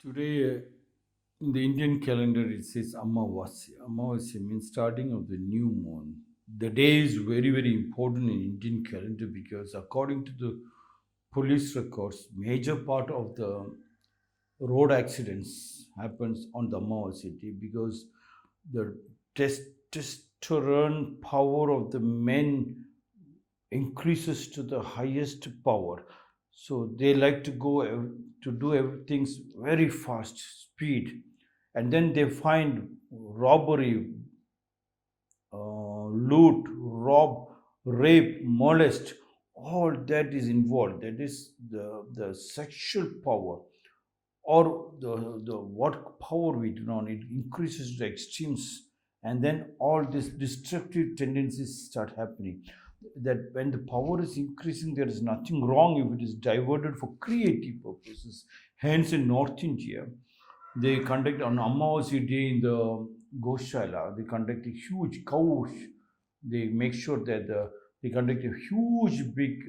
Today, in the Indian calendar, it says Amavasya. Amavasya means starting of the new moon. The day is very, very important in Indian calendar because according to the police records, major part of the road accidents happens on the Amavasya day because the testosterone power of the men increases to the highest power. So they like to to do everything very fast speed, and then they find robbery, loot, rob, rape, molest. All that is involved. That is the sexual power or the what power we do not. It increases to extremes, and then all these destructive tendencies start happening. That when the power is increasing, there is nothing wrong if it is diverted for creative purposes. Hence, in North India, they conduct on Amavasya day in the Goshala, they conduct a huge cow. They make sure that they conduct a huge big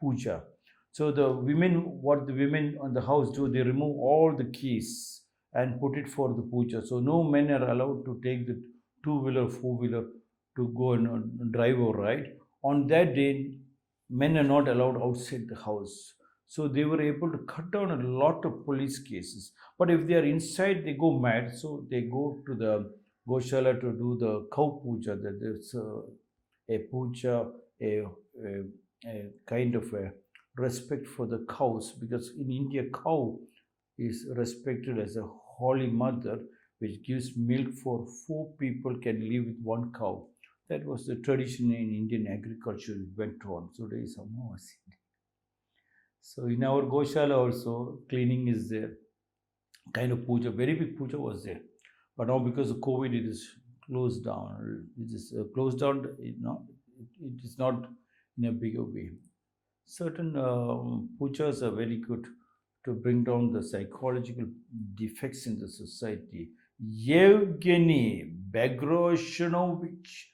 puja. So the women, what the women on the house do, they remove all the keys and put it for the puja. So no men are allowed to take the two-wheeler, four-wheeler to go and drive or ride. On that day, men are not allowed outside the house. So they were able to cut down a lot of police cases. But if they are inside, they go mad. So they go to the Goshala to do the cow puja. That there's a puja, a, a kind of a respect for the cows, because in India, cow is respected as a holy mother, which gives milk for four people can live with one cow. That was the tradition in Indian agriculture. It went on. So there is Amavasya. So in our Goshala also, cleaning is there. Kind of puja, very big puja was there. But now because of COVID, it is closed down. It is closed down. It is not in a bigger way. Certain pujas are very good to bring down the psychological defects in the society. Yevgeny Begroshanovich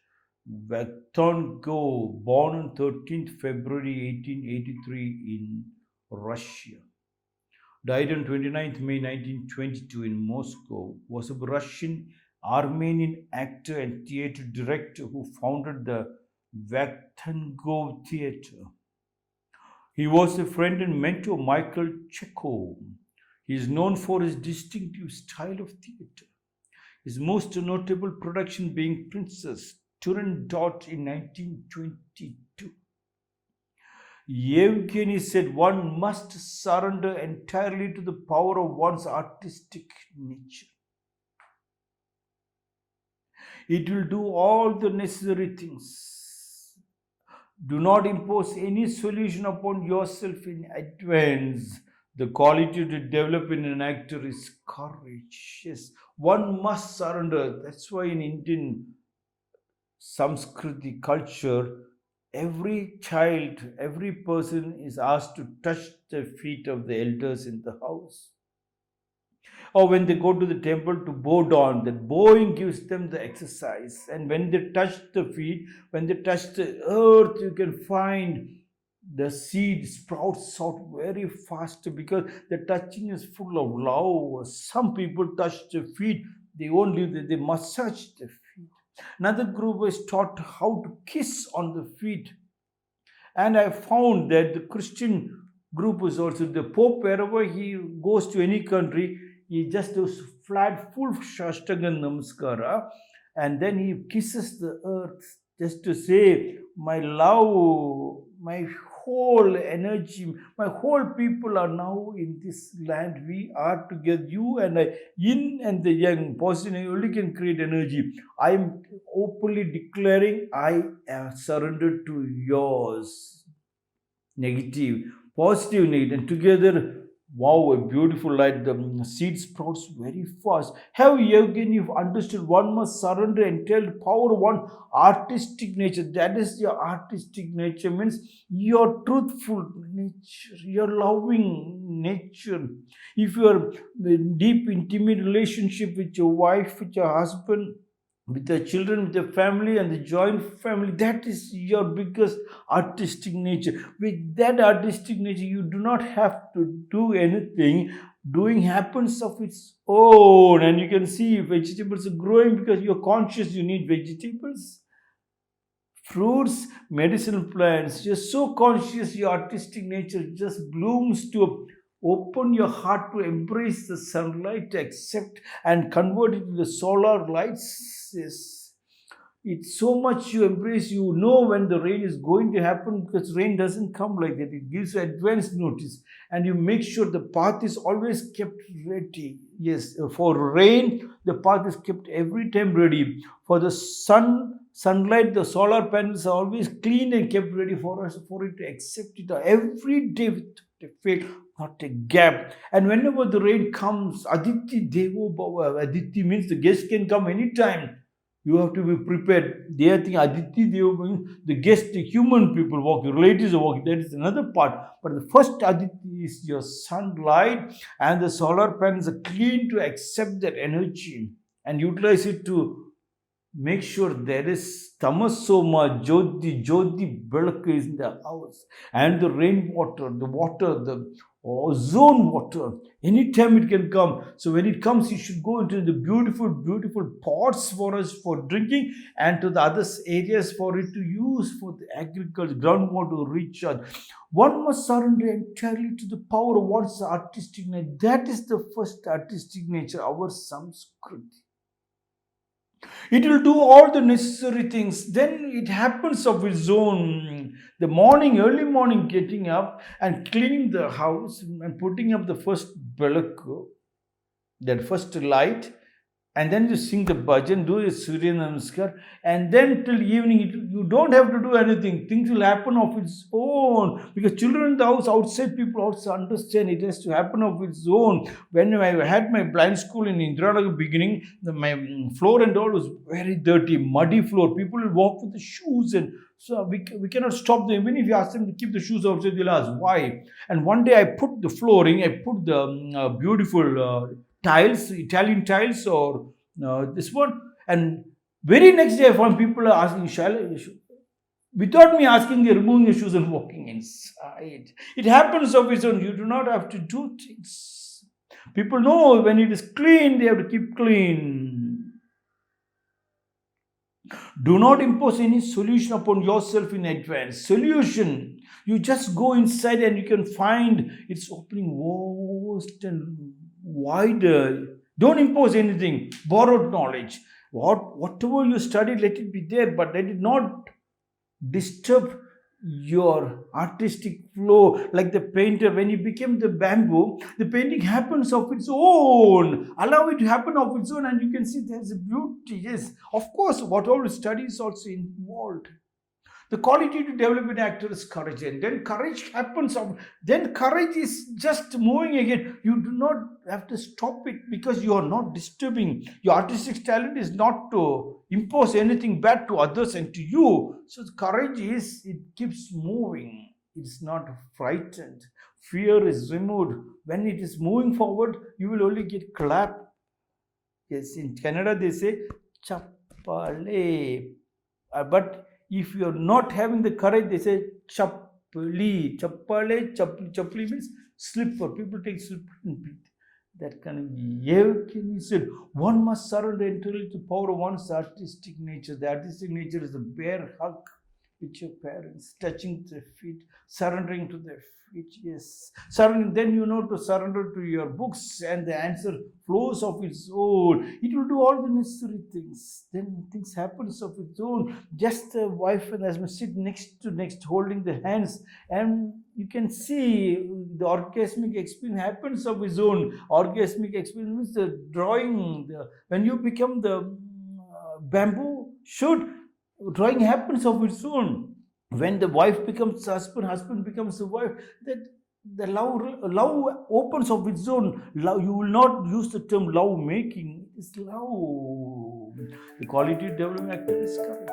Vakhtangov, born on 13th February 1883 in Russia, died on 29th May 1922 in Moscow, was a Russian Armenian actor and theatre director who founded the Vakhtangov Theatre. He was a friend and mentor of Michael Chekhov. He is known for his distinctive style of theatre. His most notable production being Princess Turandot in 1922. Yevgeny said one must surrender entirely to the power of one's artistic nature. It will do all the necessary things. Do not impose any solution upon yourself in advance. The quality to develop in an actor is courage. Yes, one must surrender. That's why in Indian Samskriti culture, every child, every person is asked to touch the feet of the elders in the house. Or when they go to the temple to bow down, that bowing gives them the exercise. And when they touch the feet, when they touch the earth, you can find the seed sprouts out very fast because the touching is full of love. Some people touch the feet, they only they massage the feet. Another group was taught how to kiss on the feet. And I found that the Christian group is also the Pope, wherever he goes to any country, he just does flat, full Shashtagan Namaskara, and then he kisses the earth just to say, my love, my whole energy, my whole people are now in this land. We are together, you and I, yin and the yang, positive only can create energy. I am openly declaring I am surrendered to yours. Negative, positive need, and together, wow, a beautiful light. The seed sprouts very fast. Have you again you've understood one must surrender and tell the power of one artistic nature. That is your artistic nature, means your truthful nature, your loving nature. If you are in deep intimate relationship with your wife, with your husband, with the children, with the family and the joint family. That is your biggest artistic nature. With that artistic nature, you do not have to do anything. Doing happens of its own, and you can see vegetables are growing because you're conscious you need vegetables, fruits, medicinal plants. You're so conscious, your artistic nature just blooms to open your heart to embrace the sunlight, to accept and convert it to the solar lights. Yes. It's so much you embrace, you know when the rain is going to happen, because rain doesn't come like that. It gives you advance notice, and you make sure the path is always kept ready. Yes, for rain, the path is kept every time ready. For the sunlight, the solar panels are always clean and kept ready for us, for it to accept it every day without a fail, not a gap. And whenever the rain comes, Aditi Devo Bhava. Aditi means the guest can come anytime. You have to be prepared. They think Aditi Deva means the guest, the human people walking, relatives are walking. That is another part. But the first Aditi is your sunlight, and the solar panels are clean to accept that energy and utilize it to make sure there is tamasoma jyoti belak is in the house, and the rainwater, the water, the ozone water, anytime it can come. So when it comes, you should go into the beautiful pots for us for drinking, and to the other areas for it to use for the agriculture, groundwater recharge. One must surrender entirely to the power of one's artistic nature. That is the first artistic nature, our Samskriti. It will do all the necessary things. Then it happens of its own. The morning, early morning, getting up and cleaning the house and putting up the first belakku, that first light, and then you sing the bhajan, do a Surya Namaskar, and then till evening, you don't have to do anything. Things will happen of its own, because children in the house, outside people also understand it has to happen of its own. When I had my blind school in Indiranagar beginning, my floor and all was very dirty, muddy floor. People will walk with the shoes, and so we cannot stop them. Even if you ask them to keep the shoes outside, they'll ask why. And one day I put the flooring, I put the beautiful tiles, Italian tiles, or this one. And very next day, I found people are asking, without me asking, they're removing the shoes and walking inside. It happens of its own. You do not have to do things. People know when it is clean, they have to keep clean. Do not impose any solution upon yourself in advance. Solution. You just go inside and you can find it's opening vast and wider. Don't impose anything. Borrowed knowledge. Whatever you studied, let it be there, but let it not disturb your artistic flow. Like the painter, when he became the bamboo, the painting happens of its own. Allow it to happen of its own, and you can see there's a beauty. Yes, of course, whatever study is also involved. The quality to develop an actor is courage, and then courage happens. Then courage is just moving again. You do not have to stop it, because you are not disturbing. Your artistic talent is not to impose anything bad to others and to you. So the courage is, it keeps moving. It's not frightened. Fear is removed. When it is moving forward, you will only get clapped. Yes, in Canada they say chappale, but if you are not having the courage, they say chappali. Chappali means slipper. People take slipper and beat. That kind of Yevgeny said, one must surrender entirely to the power of one's artistic nature. The artistic nature is a bare hug with your parents, touching their feet, surrendering to their feet. Yes, surrendering. Then you know to surrender to your books, and the answer flows of its own. It will do all the necessary things. Then things happens of its own. Just the wife and husband sit next to next, holding the hands, and you can see the orgasmic experience happens of its own. Orgasmic experience means the drawing. When you become the bamboo shoot, drawing happens of its own. When the wife becomes husband, husband becomes the wife, that the love opens of its own. Love, you will not use the term love making. It's love. The quality of developing actor is courage.